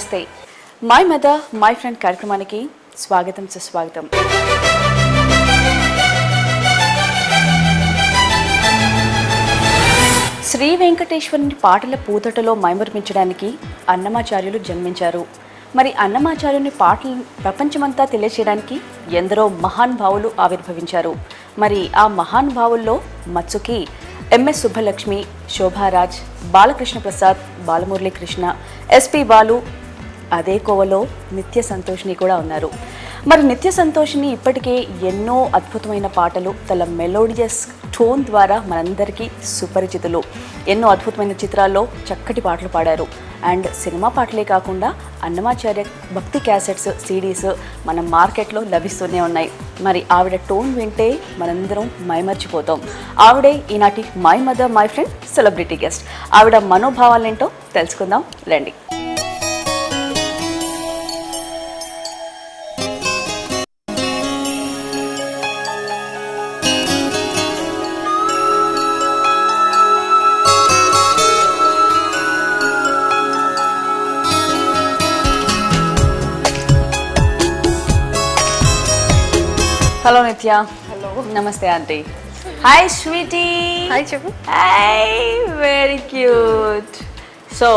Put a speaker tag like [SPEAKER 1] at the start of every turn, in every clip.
[SPEAKER 1] నమస్తే. My mother my friend కార్యక్రమానికి స్వాగతం సుస్వాగతం. శ్రీ వెంకటేశ్వరుని పాటల పూతటలో మైమర్పించడానికి అన్నమాచార్యులు జన్మించారు. మరి అన్నమాచార్యుని పాటలు ప్రపంచమంతా తెలియచేయడానికి ఎందరో మహానుభావులు ఆవిర్భవించారు. మరి ఆ మహానుభావుల్లో మత్సుకి ఎంఎస్ సుబ్బలక్ష్మి, శోభారాజ్, బాలకృష్ణ ప్రసాద్, బాలమురళీకృష్ణ, ఎస్పి బాలు, అదే కోవలో నిత్య సంతోషిని కూడా ఉన్నారు. మరి నిత్య సంతోషిని ఇప్పటికే ఎన్నో అద్భుతమైన పాటలు తన మెలోడియస్ టోన్ ద్వారా మనందరికీ సుపరిచితులు. ఎన్నో అద్భుతమైన చిత్రాల్లో చక్కటి పాటలు పాడారు. అండ్ సినిమా పాటలే కాకుండా అన్నమాచార్య భక్తి క్యాసెట్స్, సిడీస్ మన మార్కెట్లో లభిస్తూనే ఉన్నాయి. మరి ఆవిడ టోన్ వింటే మనందరం మైమర్చిపోతాం. ఆవిడే ఈనాటి my mother my friend celebrity guest. ఆవిడ మనోభావాలేంటో తెలుసుకుందాం రండి. హలో నిత్య.
[SPEAKER 2] హలో,
[SPEAKER 1] నమస్తే ఆంటీ. Hi sweetie.
[SPEAKER 2] హాయ్ చెప్పు.
[SPEAKER 1] Hi, very cute. సో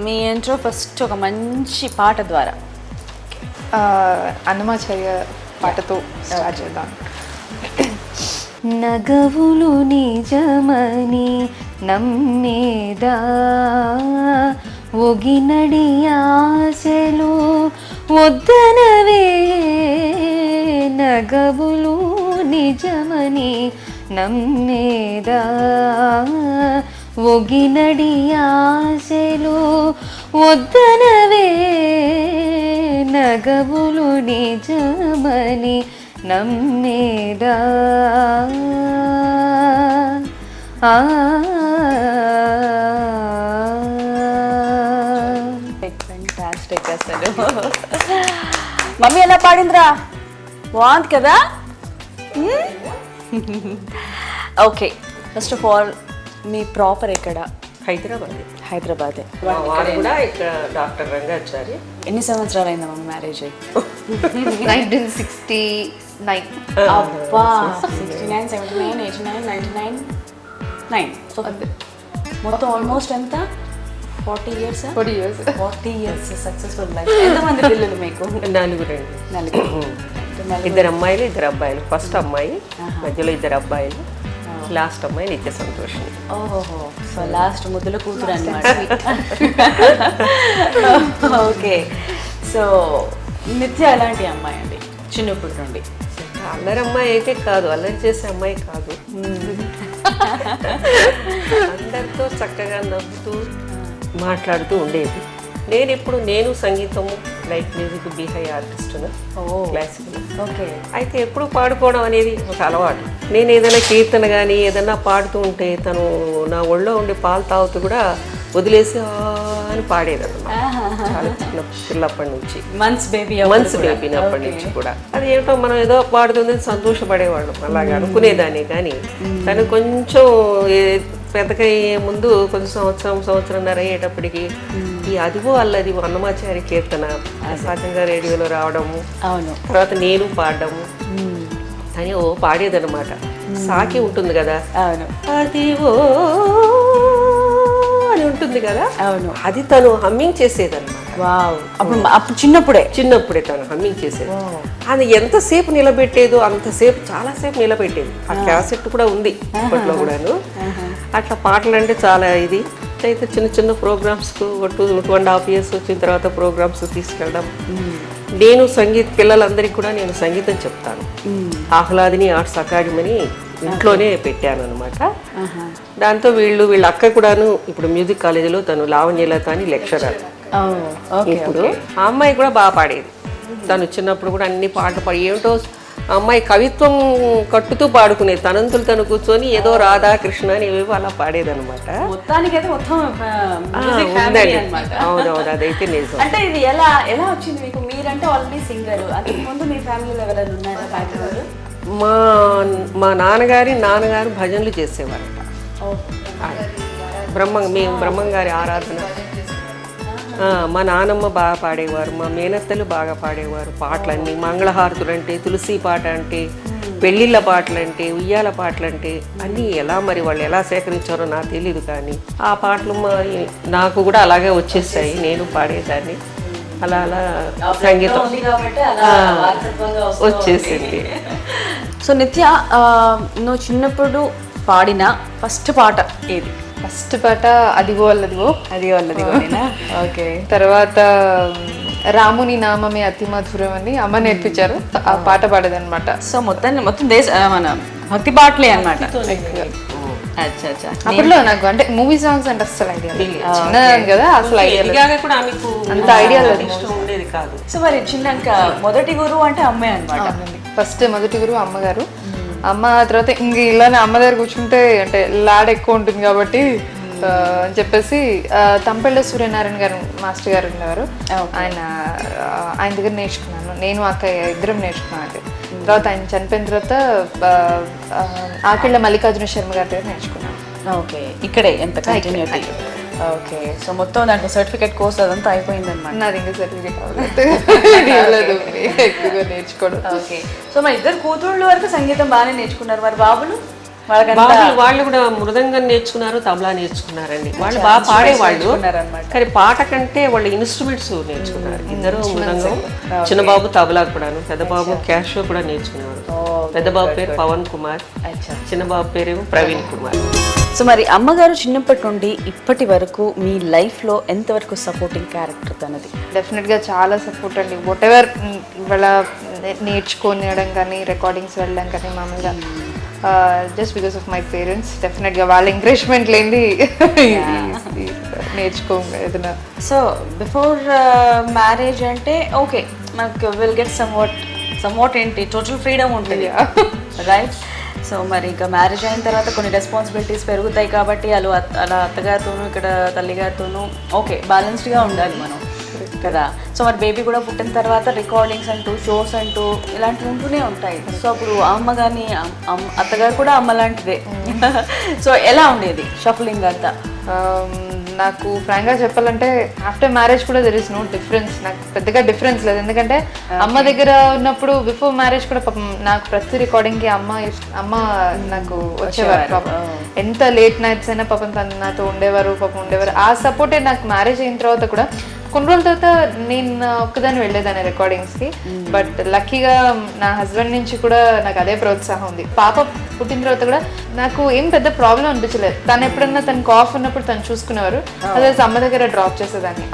[SPEAKER 1] మీ ఇంట్రో ఫస్ట్ ఒక మంచి పాట ద్వారా
[SPEAKER 2] అన్నమాచార్య పాటతో స్టార్ట్ చేద్దాం.
[SPEAKER 3] నగవులు నిజమని నమ్మేదా, ఒగినడి ఆశలు వద్దనవే. నగవులు నిజమని నమ్మేదా, ఒగినడి ఆశలు వద్దనవే. నగవులు నిజమని నమ్మేదా.
[SPEAKER 1] ఫ్యాంటాస్టిక్ అసలు. మమ్మీ ఎలా పాడిందిరా, బాగుంది కదా. Okay, first of all me proper ఎక్కడ? హైదరాబాదే.
[SPEAKER 4] కూడా ఇక్కడ డాక్టర్ రంగాచారి.
[SPEAKER 1] ఎన్ని సంవత్సరాలు అయిందా మమ్మీ మ్యారేజ్ అయ్యి?
[SPEAKER 3] 1969.
[SPEAKER 1] అబ్బా, 69, 79, 89, 99, 9. సో మొత్తం ఆల్మోస్ట్ ఎంత? 40 years. 40 years successful life. ఎంతమంది పిల్లలు మీకు?
[SPEAKER 4] నలుగురు. ఇద్దరు అమ్మాయిలు, ఇద్దరు అబ్బాయిలు. ఫస్ట్ అమ్మాయి, మధ్యలో ఇద్దరు అబ్బాయిలు, లాస్ట్ అమ్మాయి నిత్య సంతోషిని.
[SPEAKER 1] ఓహో, సో లాస్ట్ ముద్దుల కూతురు అన్నమాట. ఓకే, సో నిత్య ఎలాంటి అమ్మాయి అండి చిన్నప్పటి నుండి?
[SPEAKER 4] అల్లరి అమ్మాయి అయితే కాదు, అల్లరి చేసే అమ్మాయి కాదు. అందరితో చక్కగా నవ్వుతూ మాట్లాడుతూ ఉండేది. నేను సంగీతము, light music, beehive ఆర్టిస్ట్ను, classical.
[SPEAKER 1] Okay,
[SPEAKER 4] అయితే ఎప్పుడు పాడుకోవడం అనేది ఒక అలవాటు. నేను ఏదైనా కీర్తన కానీ ఏదైనా పాడుతూ ఉంటే తను నా ఒళ్ళో ఉండి పాలు తాగుతూ కూడా వదిలేసి అని పాడేదన్నమాట. చాలా చిన్న పిల్లప్పటి నుంచి, మంత్స్ బేబీ అప్పటి నుంచి కూడా. అది ఏమిటో మనం ఏదో పాడుతుందని సంతోషపడేవాళ్ళం, అలాగే అనుకునేదాన్ని. కానీ తను కొంచెం పెద్దగా ముందు కొంచెం సంవత్సరంన్నర అయ్యేటప్పటికి ఈ అదిగో అల్లదిగో అన్నమాచార్య కీర్తన సహజంగా రేడియోలో రావడము, తర్వాత నేను పాడడము అని పాడేదన్నమాట. సాకి ఉంటుంది కదా, అదిగో అని ఉంటుంది కదా, అది తను హమ్మింగ్ చేసేదన్నమాట.
[SPEAKER 1] అప్పుడు చిన్నప్పుడే
[SPEAKER 4] తను హమ్మింగ్ చేసేది. అది ఎంతసేపు నిలబెట్టేదో అంతసేపు, చాలాసేపు నిలబెట్టేది. ఆ క్యాసెట్ కూడా ఉంది అప్పట్లో కూడాను. అట్లా పాటలు అంటే చాలా ఇది. అయితే చిన్న ప్రోగ్రామ్స్కు 2.5 years వచ్చిన తర్వాత ప్రోగ్రామ్స్ తీసుకెళ్ళడం. నేను పిల్లలందరికీ కూడా నేను సంగీతం చెప్తాను. ఆహ్లాదిని ఆర్ట్స్ అకాడమీ అని ఇంట్లోనే పెట్టాను అనమాట. దాంతో వీళ్ళ అక్క కూడాను ఇప్పుడు మ్యూజిక్ కాలేజీలో తను లావణ్యలత అని లెక్చరర్. ఇప్పుడు ఆ అమ్మాయి కూడా బాగా పాడేది. తను చిన్నప్పుడు కూడా అన్ని పాటలు పాడి, ఏమిటో అమ్మాయి కవిత్వం కట్టుతూ పాడుకునేది. తనంతులు తను కూర్చొని ఏదో రాధా కృష్ణ అని ఏవేవో అలా పాడేదన్నమాట. అవునవును, అదైతే నిజం.
[SPEAKER 1] అంటే ఇది ఎలా వచ్చింది మీకు? మీరంటే ఆల్రెడీ సింగర్, అంతకు ముందు మీ ఫ్యామిలీలో ఎవరైనా ఉన్నారా?
[SPEAKER 4] మా నాన్నగారు భజనలు చేసేవారట. మేము బ్రహ్మంగారి ఆరాధన మా నానమ్మ బాగా పాడేవారు, మా మేనత్తలు బాగా పాడేవారు పాటలన్నీ. మంగళహారతులు అంటే, తులసి పాట అంటే, పెళ్ళిళ్ళ పాటలు అంటే, ఉయ్యాల పాటలు అంటే అన్నీ ఎలా మరి వాళ్ళు ఎలా సేకరించారో నాకు తెలియదు. కానీ ఆ పాటలు నాకు కూడా అలాగే వచ్చేసాయి, నేను పాడేదాన్ని. అలా అలా సంగీతం వచ్చేసింది.
[SPEAKER 1] సో నిత్య, నువ్వు చిన్నప్పుడు పాడిన ఫస్ట్ పాట ఏది?
[SPEAKER 3] ఫస్ట్ పాట అదిగో అల్లదిగో.
[SPEAKER 1] అది వాళ్ళది. ఓకే.
[SPEAKER 3] తర్వాత రాముని నామమే అతి మధురం అని అమ్మ నేర్పించారు, ఆ పాట పాడేదన్నమాట.
[SPEAKER 1] సో మొత్తం మన భక్తి పాటలే అనమాట. అచ్చా అచ్చా.
[SPEAKER 3] అప్పట్లో నాకు అంటే మూవీ సాంగ్స్ అంటే అసలు ఐడియా చిన్నదాన్ని కదా, అసలు ఐడియా అంత ఐడియా లేదు,
[SPEAKER 4] ఇష్టం ఉండేది కాదు.
[SPEAKER 1] సో మరి చిన్నాక మొదటి గురువు అంటే అమ్మే అనమాట.
[SPEAKER 3] ఫస్ట్ మొదటి గురువు అమ్మగారు. అమ్మ తర్వాత ఇంక ఇలానే అమ్మ దగ్గర కూర్చుంటే అంటే లాడ్ ఎక్కువ ఉంటుంది కాబట్టి అని చెప్పేసి తంపెళ్ళ సూర్యనారాయణ గారు మాస్టర్ గారు ఉండేవారు, ఆయన దగ్గర నేర్చుకున్నాను. నేను అక్క ఇద్దరం నేర్చుకున్నాను. తర్వాత ఆయన చనిపోయిన తర్వాత ఆకిళ్ళ మల్లికార్జున శర్మ గారి దగ్గర నేర్చుకున్నాను.
[SPEAKER 1] ఓకే. ఇక్కడే ఎంత కంటిన్యూటీ. ఓకే. సో మొత్తం దాంట్లో సర్టిఫికేట్ కోర్స్ అదంతా అయిపోయింది అనమాట.
[SPEAKER 3] నాది ఇంకా సర్టిఫికేట్ అవ్వలేదు, ఎక్కువగా నేర్చుకోవడం.
[SPEAKER 1] ఓకే. సో మా ఇద్దరు కూతుళ్ళ వరకు సంగీతం బాగానే నేర్చుకున్నారు. మరి బాబులు
[SPEAKER 4] వాళ్ళు కూడా మృదంగం నేర్చుకున్నారు, తబలా నేర్చుకున్నారండి. వాళ్ళు బాగా పాడేవాళ్ళు, కానీ పాట కంటే వాళ్ళు ఇన్స్ట్రుమెంట్స్ నేర్చుకున్నారు. ఇద్దరు మృదంగం, చిన్న బాబు తబలా కూడాను, పెద్ద బాబు క్యాషో కూడా నేర్చుకునేవారు. పెద్ద బాబు పేరు పవన్ కుమార్, చిన్న బాబు పేరేమో ప్రవీణ్ కుమార్.
[SPEAKER 1] సో మరి అమ్మగారు చిన్నప్పటి నుండి ఇప్పటి వరకు మీ లైఫ్లో ఎంతవరకు సపోర్టింగ్ క్యారెక్టర్ తనది?
[SPEAKER 3] డెఫినెట్గా చాలా సపోర్ట్ అండి. వాట్ ఎవర్ ఇవాళ నేర్చుకోనియడం కానీ, రికార్డింగ్స్ వెళ్ళడం కానీ, మామూలుగా just because of my parents. డెఫినెట్గా వాళ్ళ ఎంకరేజ్మెంట్ లేని ఏదైనా.
[SPEAKER 1] సో బిఫోర్ మ్యారేజ్ అంటే ఓకే, మనకు విల్ గెట్ సమ్వాట్ ఏంటి టోటల్ ఫ్రీడమ్ ఉంటుంది, రైట్? సో మరి ఇంకా మ్యారేజ్ అయిన తర్వాత కొన్ని రెస్పాన్సిబిలిటీస్ పెరుగుతాయి కాబట్టి అలా అత్తగారితోనూ ఇక్కడ తల్లిగారితోనూ ఓకే బ్యాలెన్స్డ్గా ఉండాలి మనం కదా. సో మరి బేబీ కూడా పుట్టిన తర్వాత రికార్డింగ్స్ అంటూ, షోస్ అంటూ ఇలాంటివి ఉంటూనే ఉంటాయి. సో అప్పుడు అమ్మ కానీ అత్తగారు కూడా అమ్మ లాంటిదే. సో ఎలా ఉండేది షఫలింగ్ అంతా?
[SPEAKER 3] నాకు ఫ్రాంక్గా చెప్పాలంటే ఆఫ్టర్ మ్యారేజ్ కూడా దెర్ ఇస్ నో డిఫరెన్స్. నాకు పెద్దగా డిఫరెన్స్ లేదు, ఎందుకంటే అమ్మ దగ్గర ఉన్నప్పుడు బిఫోర్ మ్యారేజ్ కూడా పాపం నాకు ప్రతి రికార్డింగ్కి అమ్మ నాకు వచ్చేవారు. పాపం ఎంత లేట్ నైట్స్ అయినా పాపం తను నాతో ఉండేవారు. ఆ సపోర్టే నాకు మ్యారేజ్ అయిన తర్వాత కూడా. కొన్ని రోజుల తర్వాత నేను ఒక్కదాన్ని వెళ్ళేదాన్ని రికార్డింగ్స్కి. బట్ లక్కీగా నా హస్బెండ్ నుంచి కూడా నాకు అదే ప్రోత్సాహం ఉంది. పాప పుట్టిన తర్వాత కూడా నాకు ఏం పెద్ద ప్రాబ్లం అనిపించలేదు. తను ఎప్పుడన్నా తనకు ఆఫ్ ఉన్నప్పుడు తను చూసుకునేవారు. అదే అమ్మ దగ్గర డ్రాప్ చేసేదాన్ని,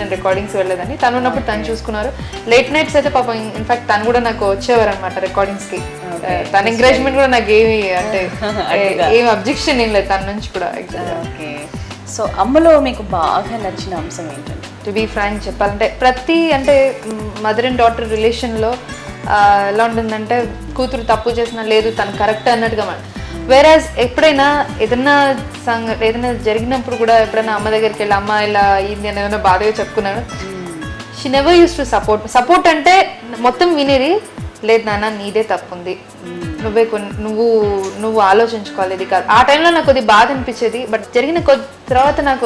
[SPEAKER 3] నేను రికార్డింగ్స్ వెళ్ళేదాన్ని. తను ఉన్నప్పుడు తను చూసుకున్నారు. లేట్ నైట్స్ అయితే పాపం ఇన్ఫాక్ట్ తను కూడా నాకు వచ్చేవారు అనమాట రికార్డింగ్స్కి. తన ఎంకరేజ్మెంట్ కూడా నాకు ఏమి అంటే ఏమి అబ్జెక్షన్ ఏం లేదు తన నుంచి కూడా.
[SPEAKER 1] సో అమ్మలో మీకు బాగా నచ్చిన అంశం ఏంటంటే?
[SPEAKER 3] టు బీ ఫ్రాంక్ చెప్పాలంటే ప్రతి అంటే మదర్ అండ్ డాటర్ రిలేషన్లో ఎలా ఉంటుందంటే కూతురు తప్పు చేసినా లేదు తను కరెక్ట్ అన్నట్టుగా వేరాజ్ ఎప్పుడైనా ఏదైనా జరిగినప్పుడు కూడా ఎప్పుడైనా అమ్మ దగ్గరికి వెళ్ళి అమ్మ ఇలా అయింది అని ఏమైనా బాధగా చెప్పుకున్నాను. She never use to support అంటే మొత్తం వినేది లేదు నాన్న నీదే తప్పుంది, నువ్వు ఆలోచించుకోవాలి, ఇది కాదు. ఆ టైంలో నాకు కొద్ది బాధ అనిపించేది. బట్ జరిగిన తర్వాత నాకు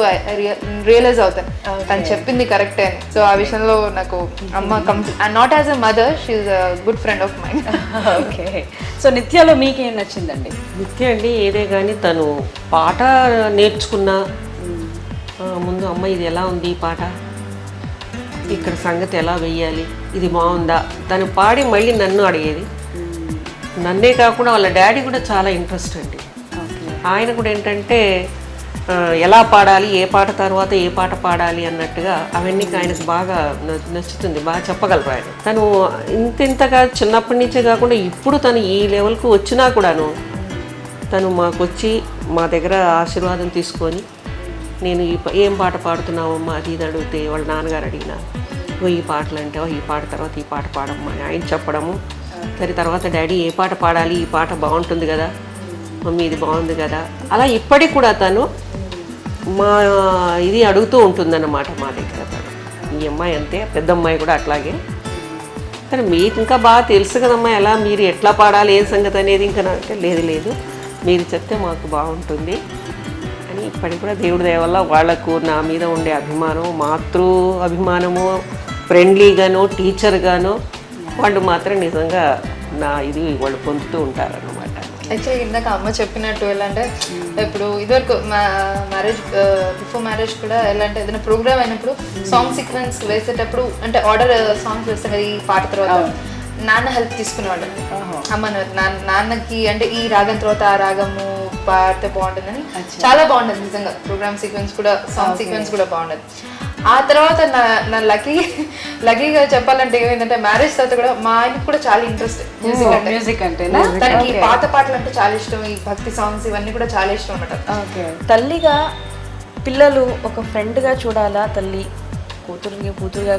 [SPEAKER 3] రియలైజ్ అవుతాను తను చెప్పింది కరెక్టే అని. సో ఆ విషయంలో నాకు అమ్మ not as a mother, she is a good friend of mind.
[SPEAKER 1] Okay. So నిత్యలో మీకేం నచ్చిందండి?
[SPEAKER 4] నిత్య అండి ఏదే కానీ తను పాట నేర్చుకున్నా ముందు అమ్మ ఇది ఎలా ఉంది ఈ పాట, ఇక్కడ సంగతి ఎలా వెయ్యాలి, ఇది బాగుందా, తను పాడి మళ్ళీ నన్ను అడిగేది. నన్నే కాకుండా వాళ్ళ డాడీ కూడా చాలా ఇంట్రెస్ట్ అండి. ఆయన కూడా ఏంటంటే ఎలా పాడాలి, ఏ పాట తర్వాత ఏ పాట పాడాలి అన్నట్టుగా అవన్నీ ఆయనకు బాగా నచ్చుతుంది, బాగా చెప్పగలరు ఆయన. తను ఇంతగా చిన్నప్పటి నుంచే కాకుండా ఇప్పుడు తను ఈ లెవెల్కు వచ్చినా కూడాను తను మాకు వచ్చి మా దగ్గర ఆశీర్వాదం తీసుకొని నేను ఏం పాట పాడుతున్నావమ్మా అది ఇది అడిగితే వాళ్ళ నాన్నగారు అడిగిన ఈ పాటలు అంటే ఈ పాట తర్వాత ఈ పాట పాడమ్మా అని ఆయన చెప్పడము. సరే తర్వాత డాడీ ఏ పాట పాడాలి, ఈ పాట బాగుంటుంది కదా మమ్మీ ఇది బాగుంది కదా, అలా ఇప్పటికి కూడా తను మా ఇది అడుగుతూ ఉంటుందన్నమాట మా దగ్గర. తను ఈ అమ్మాయి అంతే, పెద్ద అమ్మాయి కూడా అట్లాగే. కానీ మీకు ఇంకా బాగా తెలుసు కదమ్మా ఎలా మీరు ఎట్లా పాడాలి ఏ సంగతి అనేది. ఇంకా అంటే లేదు మీరు చెప్తే మాకు బాగుంటుంది అని కానీ ఇప్పటికి కూడా దేవుడి దయ వల్ల వాళ్ళకు నా మీద ఉండే అభిమానం, మాతృ అభిమానము, ఫ్రెండ్లీగానో టీచర్గానో వాళ్ళు మాత్రం నిజంగా నా ఇది వాళ్ళు పొందుతూ ఉంటారన్నమాట.
[SPEAKER 3] యాక్చువల్లీ ఇందాక అమ్మ చెప్పినట్టు ఎలా అంటే ఇప్పుడు ఇదివరకు మ్యారేజ్ బిఫోర్ మ్యారేజ్ కూడా ఎలా అంటే ఏదైనా ప్రోగ్రామ్ అయినప్పుడు సాంగ్ సీక్వెన్స్ వేసేటప్పుడు అంటే ఆర్డర్ సాంగ్స్ వేస్తాం కదా ఈ పాట తర్వాత నాన్న హెల్ప్ తీసుకునేవాడు. అమ్మ నాన్నకి అంటే ఈ రాగం తర్వాత ఆ రాగము పాడితే బాగుంటుందని చాలా బాగుంటుంది నిజంగా. ప్రోగ్రామ్ సీక్వెన్స్ కూడా సాంగ్ సీక్వెన్స్ కూడా బాగుండదు. ఆ తర్వాత నా లక్కీగా చెప్పాలంటే ఏమైందంటే మ్యారేజ్ తర్వాత కూడా మా ఆయనకు కూడా చాలా ఇంట్రెస్ట్
[SPEAKER 1] మ్యూజిక్ అంటే
[SPEAKER 3] తనకి పాత పాటలు అంటే చాలా ఇష్టం, ఈ భక్తి సాంగ్స్ ఇవన్నీ కూడా చాలా ఇష్టం అన్నమాట.
[SPEAKER 1] తల్లిగా పిల్లలు ఒక ఫ్రెండ్గా చూడాలా, తల్లి కూతురుగా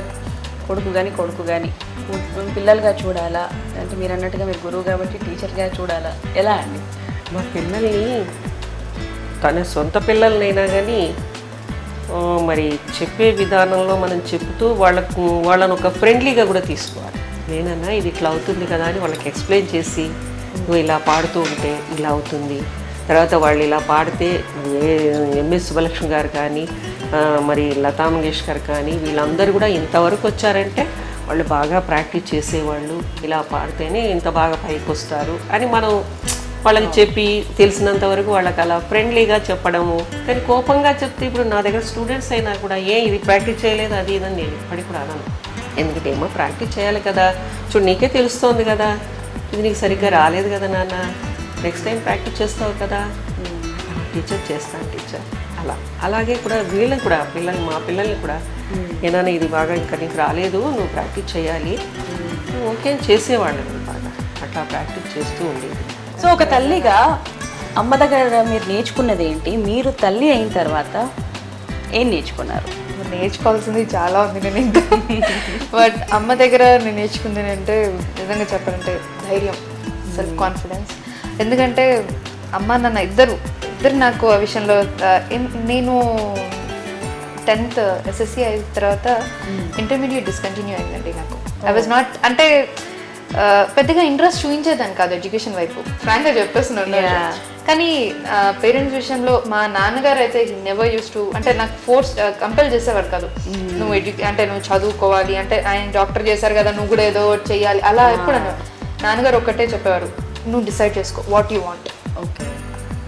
[SPEAKER 1] కొడుకు కానీ పిల్లలుగా చూడాలా అంటే మీరు అన్నట్టుగా మీరు గురువు కాబట్టి టీచర్గా చూడాలా, ఎలా అండి?
[SPEAKER 4] మా పిల్లల్ని తన సొంత పిల్లలనైనా కానీ మరి చెప్పే విధానంలో మనం చెప్తూ వాళ్ళను ఒక ఫ్రెండ్లీగా కూడా తీసుకోవాలి. నేనన్నా ఇది ఇట్లా అవుతుంది కదా అని వాళ్ళకి ఎక్స్ప్లెయిన్ చేసి నువ్వు ఇలా పాడుతూ ఉంటే ఇలా అవుతుంది, తర్వాత వాళ్ళు ఇలా పాడితే ఎంఎస్ సుబ్బలక్ష్మి గారు కానీ మరి లతా మంగేష్కర్ కానీ వీళ్ళందరూ కూడా ఇంతవరకు వచ్చారంటే వాళ్ళు బాగా ప్రాక్టీస్ చేసేవాళ్ళు, ఇలా పాడితేనే ఇంత బాగా పైకి వస్తారు అని మనం వాళ్ళకి చెప్పి తెలిసినంత వరకు వాళ్ళకి అలా ఫ్రెండ్లీగా చెప్పడము. కానీ కోపంగా చెప్తే ఇప్పుడు నా దగ్గర స్టూడెంట్స్ అయినా కూడా ఇది ప్రాక్టీస్ చేయలేదు అది ఇదని నేను ఇప్పటికి కూడా అనను. ఎందుకంటే ఏమో ప్రాక్టీస్ చేయాలి కదా, చూడు నీకే తెలుస్తోంది కదా, ఇది నీకు సరిగ్గా రాలేదు కదా నాన్న, నెక్స్ట్ టైం ప్రాక్టీస్ చేస్తావు కదా, టీచర్ చేస్తాను టీచర్ అలాగే కూడా వీళ్ళని కూడా మా పిల్లల్ని కూడా ఏదైనా ఇది బాగా ఇంకా నీకు రాలేదు నువ్వు ప్రాక్టీస్ చేయాలి ఓకే చేసేవాళ్ళని బాగా అట్లా ప్రాక్టీస్ చేస్తూ ఉండేది.
[SPEAKER 1] సో ఒక తల్లిగా అమ్మ దగ్గర మీరు నేర్చుకున్నది ఏంటి? మీరు తల్లి అయిన తర్వాత ఏం నేర్చుకున్నారు?
[SPEAKER 3] నేర్చుకోవాల్సింది చాలా ఉంది నేను ఇంకా. బట్ అమ్మ దగ్గర నేను నేర్చుకుంది అంటే నిజంగా చెప్పాలంటే ధైర్యం, సెల్ఫ్ కాన్ఫిడెన్స్. ఎందుకంటే అమ్మ నాన్న ఇద్దరు నాకు ఆ విషయంలో నేను 10th SSC అయిన తర్వాత ఇంటర్మీడియట్ డిస్కంటిన్యూ అయిందండి నాకు. ఐ వాజ్ నాట్ అంటే పెద్దగా ఇంట్రెస్ట్ చూపించేదాన్ని కాదు ఎడ్యుకేషన్ వైపు, ఫ్రాంక్గా చెప్పేస్తున్నాను. కానీ పేరెంట్స్ విషయంలో మా నాన్నగారు అయితే నెవర్ యూస్ టు అంటే నాకు కంపెల్ చేసేవారు కాదు, నువ్వు నువ్వు చదువుకోవాలి అంటే ఆయన డాక్టర్ చేశారు కదా నువ్వు కూడా ఏదో చెయ్యాలి అలా ఎప్పుడు నాన్నగారు ఒక్కటే చెప్పేవారు, నువ్వు డిసైడ్ చేసుకో వాట్ యూ వాంట్.
[SPEAKER 1] ఓకే,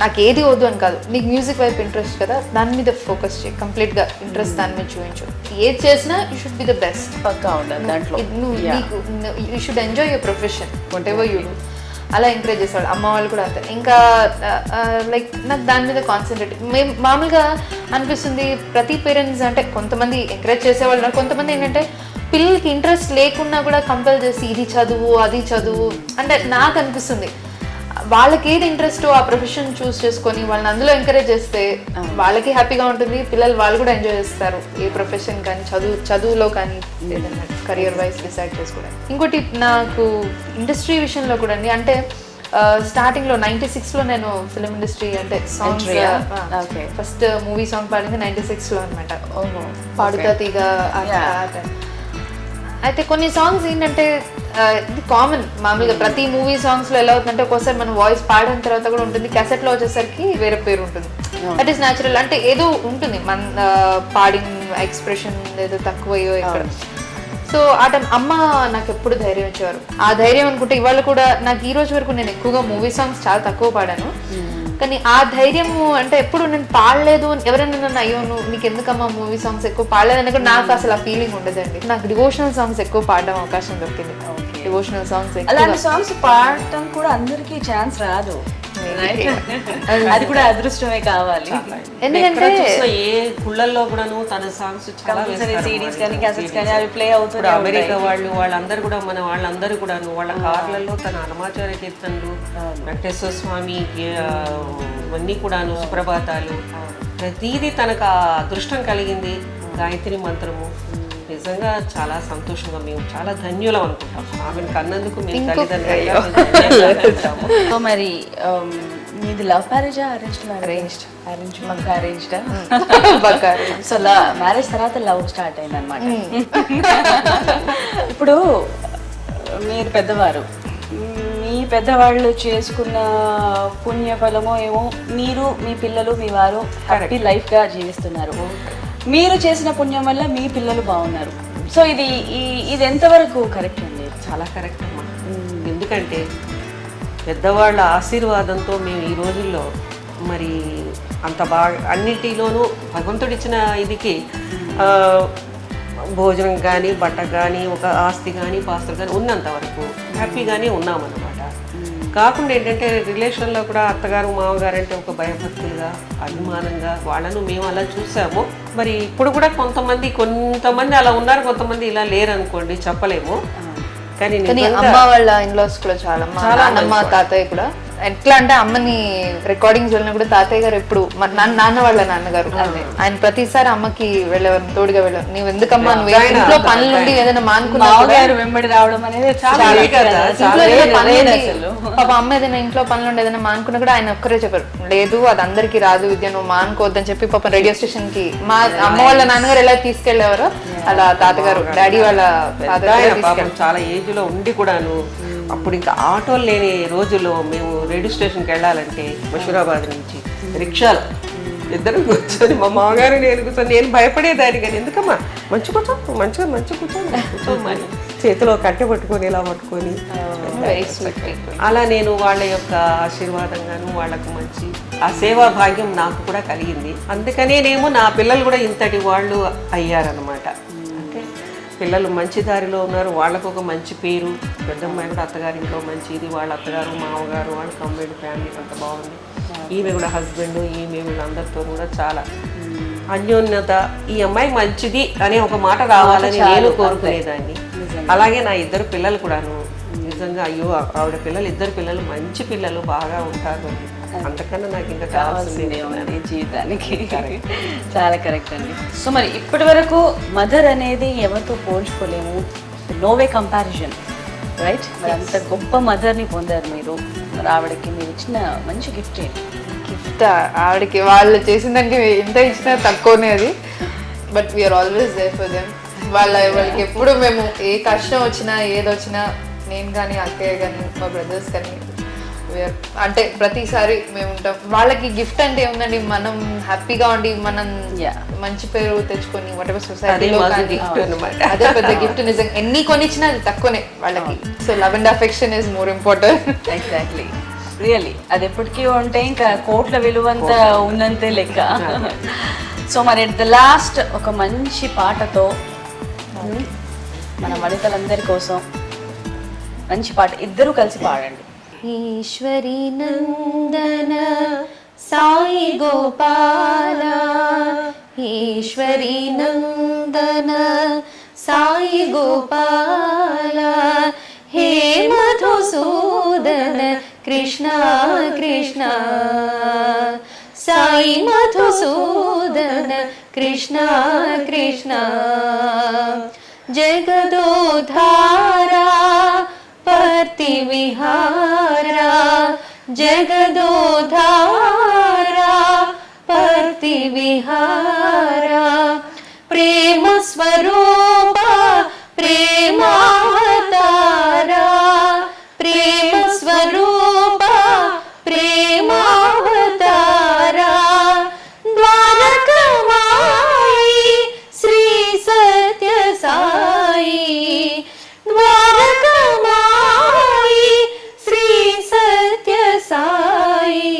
[SPEAKER 3] నాకు ఏది వద్దు అని కాదు, నీకు మ్యూజిక్ వైపు ఇంట్రెస్ట్ కదా దాని మీద ఫోకస్ చేయి, కంప్లీట్గా ఇంట్రెస్ట్ దాని మీద చూపించు, ఏది చేసినా you should be the best,
[SPEAKER 1] పక్కా ఉండాలి దాంట్లో,
[SPEAKER 3] you should enjoy your profession whatever you do. అలా ఎంకరేజ్ చేసేవాడు. అమ్మ వాళ్ళు కూడా అంతే. ఇంకా లైక్ నాకు దాని మీద కాన్సన్ట్రేట్ మేము మామూలుగా అనిపిస్తుంది ప్రతి పేరెంట్స్ అంటే కొంతమంది ఎంకరేజ్ చేసేవాళ్ళు, కొంతమంది ఏంటంటే పిల్లలకి ఇంట్రెస్ట్ లేకున్నా కూడా కంపల్ చేసి ఇది చదువు అది చదువు అంటే నాకు అనిపిస్తుంది వాళ్ళకి ఏది ఇంట్రెస్ట్ ఆ ప్రొఫెషన్ చూస్ చేసుకొని వాళ్ళని అందులో ఎంకరేజ్ చేస్తే వాళ్ళకి హ్యాపీగా ఉంటుంది, పిల్లలు వాళ్ళు కూడా ఎంజాయ్ చేస్తారు ఏ ప్రొఫెషన్ కానీ చదువులో కానీ ఏదన్నా కెరియర్ వైజ్ డిసైడ్ చేసుకోవడం. ఇంకోటి నాకు ఇండస్ట్రీ విషయంలో కూడా అండి అంటే స్టార్టింగ్లో 96లో నేను ఫిలిం ఇండస్ట్రీ అంటే సాంగ్స్ ఫస్ట్ మూవీ సాంగ్ పాడింది 96లో అనమాట, పాడుతా తీగ. అయితే కొన్ని సాంగ్స్ ఏంటంటే ఇది కామన్ మామూలుగా ప్రతి మూవీ సాంగ్స్లో ఎలా అవుతుందంటే ఒక్కోసారి మన వాయిస్ పాడిన తర్వాత కూడా ఉంటుంది, క్యాసెట్లో వచ్చేసరికి వేరే పేరు ఉంటుంది. దట్ ఈస్ న్యాచురల్ అంటే ఏదో ఉంటుంది మన పాడిన ఎక్స్ప్రెషన్ ఏదో తక్కువయ్యో ఇక్కడ. సో ఆ టైం అమ్మ నాకు ఎప్పుడు ధైర్యం ఇచ్చేవారు. ఆ ధైర్యం అనుకుంటే ఇవాళ కూడా నాకు ఈ రోజు వరకు నేను ఎక్కువగా మూవీ సాంగ్స్ చాలా తక్కువ పాడాను, కానీ ఆ ధైర్యము అంటే ఎప్పుడు నేను పాడలేదు ఎవరైనా నన్ను అయ్యో నువ్వు నీకు ఎందుకమ్మా మూవీ సాంగ్స్ ఎక్కువ పాడలేదని కూడా నాకు అసలు ఆ ఫీలింగ్ ఉండదండి. నాకు డివోషనల్ సాంగ్స్ ఎక్కువ పాడడం అవకాశం దొరికింది. డివోషనల్ సాంగ్స్
[SPEAKER 1] అలాంటి సాంగ్స్ పాడటం కూడా అందరికీ ఛాన్స్ రాదు, అది కూడా అదృష్టమే కావాలి.
[SPEAKER 3] ఎందుకంటే
[SPEAKER 4] ఏ గుళ్ళల్లో కూడాను తన సాంగ్స్ చాలా
[SPEAKER 1] సిడీస్ కానీ క్యాసెట్స్ కానీ అవి ప్లే అవుతుంది.
[SPEAKER 4] అమెరికా వాళ్ళందరూ కూడా మన వాళ్ళందరూ కూడాను వాళ్ళ కార్లలో తన హనుమాచార్య కీర్తనలు, వెంకటేశ్వర స్వామి ఇవన్నీ కూడాను సుప్రభాతాలు ప్రతిదీ తనకు ఆ అదృష్టం కలిగింది. గాయత్రి మంత్రము నిజంగా చాలా సంతోషంగా మేము చాలా ధన్యులం అనుకుంటాం ఆమెను కన్నందుకు మేము తల్లిదండ్రులు.
[SPEAKER 1] మరి మీది లవ్ మ్యారేజా అరేంజ్డ్? అరేంజ్డ్. సో మ్యారేజ్ తర్వాత లవ్ స్టార్ట్ అయింది అనమాట. ఇప్పుడు మీరు పెద్దవారు, మీ పెద్దవాళ్ళు చేసుకున్న పుణ్యఫలమో ఏమో మీరు మీ పిల్లలు మీ వారు హ్యాపీ లైఫ్గా జీవిస్తున్నారు. మీరు చేసిన పుణ్యం వల్ల మీ పిల్లలు బాగున్నారు. సో ఇది ఎంతవరకు కరెక్ట్ అండి?
[SPEAKER 4] చాలా కరెక్ట్ అమ్మా. ఎందుకంటే పెద్దవాళ్ళ ఆశీర్వాదంతో మేము ఈ రోజుల్లో మరి అంత బాగా అన్నిటిలోనూ భగవంతుడిచ్చిన ఇదికి భోజనం కానీ బట్ట కానీ ఒక ఆస్తి కానీ పాస్తులు కానీ ఉన్నంత వరకు హ్యాపీగానే ఉన్నామన్నమాట. కాకుండా ఏంటంటే రిలేషన్లో కూడా అత్తగారు మామగారు అంటే ఒక భయభక్తులుగా అభిమానంగా వాళ్ళను మేము అలా చూసాము. మరి ఇప్పుడు కూడా కొంతమంది అలా ఉన్నారు, కొంతమంది ఇలా లేరు అనుకోండి, చెప్పలేము. కానీ
[SPEAKER 3] అమ్మ వాళ్ళ ఇన్లాస్ కూడా చాలా నాన్నమ్మ తాతయ్య కూడా ఎట్లా అంటే అమ్మని రికార్డింగ్స్ వెళ్ళినా కూడా తాతయ్య గారు ఎప్పుడు నాన్న వాళ్ళ నాన్నగారు ఆయన ప్రతిసారి అమ్మకి వెళ్ళేవారు, తోడుగా వెళ్ళారు. నువ్వు ఎందుకమ్మా నువ్వు ఇంట్లో పనులు ఉండి ఏదైనా
[SPEAKER 1] మానుకున్నారు వెంబడి రావడం అనేది
[SPEAKER 3] పాప అమ్మ ఏదైనా ఇంట్లో పనులు ఉండి ఏదైనా మానుకున్నా కూడా ఆయన ఒక్కరే చెప్పారు, లేదు అది అందరికి రాదు విద్య, నువ్వు మానుకోవద్దని చెప్పి పాప రేడియో స్టేషన్ కి మా అమ్మ వాళ్ళ నాన్నగారు ఎలా తీసుకెళ్లేవారో అలా తాతగారు డాడీ వాళ్ళ
[SPEAKER 4] చాలా ఏజ్ లో ఉండి కూడాను. అప్పుడు ఇంకా ఆటోలు లేని రోజుల్లో మేము రేడియో స్టేషన్కి వెళ్ళాలంటే మషూరాబాద్ నుంచి రిక్షాలు ఇద్దరు కూర్చొని మా మామగారు నేను కూర్చొని నేను భయపడేదాన్ని. కానీ ఎందుకమ్మా మంచి కూర్చోమని చేతిలో కట్టె పట్టుకొని ఇలా పట్టుకొని అలా నేను వాళ్ళ యొక్క ఆశీర్వాదంగాను వాళ్ళకు మంచి ఆ సేవా భాగ్యం నాకు కూడా కలిగింది. అందుకనేనేమో నా పిల్లలు కూడా ఇంతటి వాళ్ళు అయ్యారనమాట. అంటే పిల్లలు మంచి దారిలో ఉన్నారు, వాళ్ళకు ఒక మంచి పేరు. పెద్దమ్మాయి కూడా అత్తగారింట్లో మంచి ఇది, వాళ్ళ అత్తగారు మామగారు వాళ్ళ కంబైన్డ్ ఫ్యామిలీ అంత బాగుంది. ఈమె కూడా హస్బెండ్ ఈమె వీళ్ళందరితో కూడా చాలా అన్యోన్యత. ఈ అమ్మాయి మంచిది అనే ఒక మాట రావాలని నేను కోరుకునేదాన్ని. అలాగే నా ఇద్దరు పిల్లలు కూడాను నిజంగా అయ్యో ఆవిడ పిల్లలు ఇద్దరు పిల్లలు మంచి పిల్లలు బాగా ఉంటారు అని అంతకన్నా నాకు ఇంకా కావాల్సింది
[SPEAKER 1] జీవితానికి. చాలా కరెక్ట్ అండి. సో మరి ఇప్పటి వరకు మదర్ అనేది ఎవరితో పోల్చుకోలేము, నో వే కంపారిజన్, రైట్? మరి అంత గొప్ప మదర్ని పొందారు మీరు. మరి ఆవిడకి మీరు ఇచ్చిన మంచి గిఫ్ట్ ఏంటి?
[SPEAKER 3] గిఫ్ట్ ఆవిడకి వాళ్ళు చేసిన దానికి ఎంత ఇచ్చినా తక్కువనే అది. But we are always there for them. వాళ్ళకి ఎప్పుడు మేము ఏ కష్టం వచ్చినా ఏదొచ్చినా నేను కానీ అక్కయ్య కానీ మా బ్రదర్స్ కానీ అంటే ప్రతిసారి మేము ఉంటాం. వాళ్ళకి గిఫ్ట్ అంటే ఏముందండి, మనం హ్యాపీగా ఉండి మనం మంచి పేరు తెచ్చుకొని వాటెవర్ సొసైటీలో అదే పెద్ద గిఫ్ట్. నిజంగా ఎన్ని కొనిచ్చినా అది తక్కువనే వాళ్ళకి. So love and affection is more important.
[SPEAKER 1] Exactly, really అది ఎప్పటికీ ఉంటే ఇంకా కోట్ల విలువంత ఉన్నంతే లెక్క. సో మరి ద లాస్ట్ ఒక మంచి పాటతో మన వనితలందరి కోసం మంచి పాట ఇద్దరు కలిసి పాడండి.
[SPEAKER 5] ఈశ్వరి నందన సాయి గోపాల, ఈశ్వరి నందన సాయి గోపాల, హే మధుసూదన కృష్ణ కృష్ణ, సాయి మధుసూదన కృష్ణ కృష్ణ, జగదోధారా పర్తి విహారా, జగదోధారా పర్తి విహారా, ప్రేమ స్వరూప ప్రేమావతారా, ప్రేమ స్వరూప ప్రేమావతారా, ద్వారకమాయి శ్రీ సత్య సాయి, ద్వారకమాయి శ్రీ సత్య సాయి,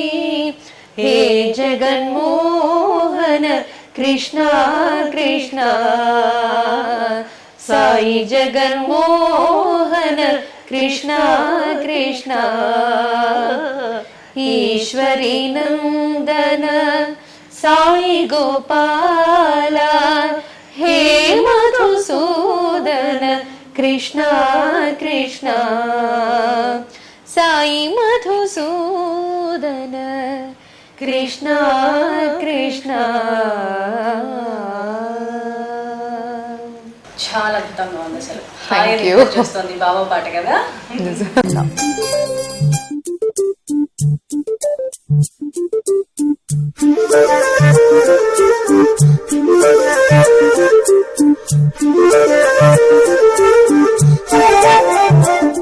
[SPEAKER 5] హే జగన్మోహన కృష్ణ కృష్ణ, సాయి జగన్మోహన కృష్ణ కృష్ణ, ఈశ్వరి నందన సాయి గోపాల, హే మధుసూదన కృష్ణ కృష్ణ, సాయి మధుసూదన కృష్ణ కృష్ణ.
[SPEAKER 1] చాలా అద్భుతంగా ఉంది అసలు.
[SPEAKER 3] Thank you.
[SPEAKER 1] చూస్తుంది బాబా పాట కదా.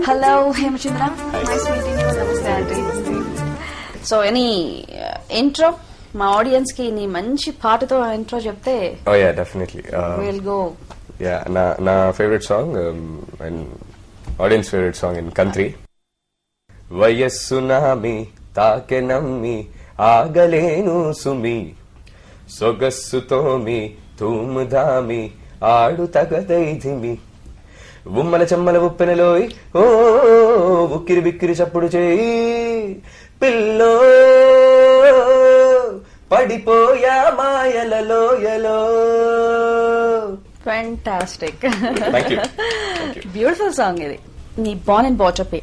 [SPEAKER 6] Hello
[SPEAKER 1] Hemachandra, nice meeting you. నమస్తే ఆంటీ. సో ఎనీ ఇంట్రో మా ఆడియన్స్ కి నీ మంచి పాటతో ఇంట్రో చెప్తే
[SPEAKER 6] Oh yeah, definitely.
[SPEAKER 1] Will go.
[SPEAKER 6] Yeah, na favorite song and audience favorite song in country. వయస్సునామి తాకె నమ్మి ఆగలేను సుమి సొగస్సుతోమి తూముదామి ఆడు తగదైధిమి ఉమ్మల చెమ్మల ఉప్పెనలోయ్ ఓ ఉక్కిరి బిక్కిరి చప్పుడు చేయి పిల్లో పడిపోయా మాయలలోయలో.
[SPEAKER 1] Fantastic,
[SPEAKER 6] Thank you.
[SPEAKER 1] Beautiful song ఇది. నీ బాన్ అండ్ బాటప్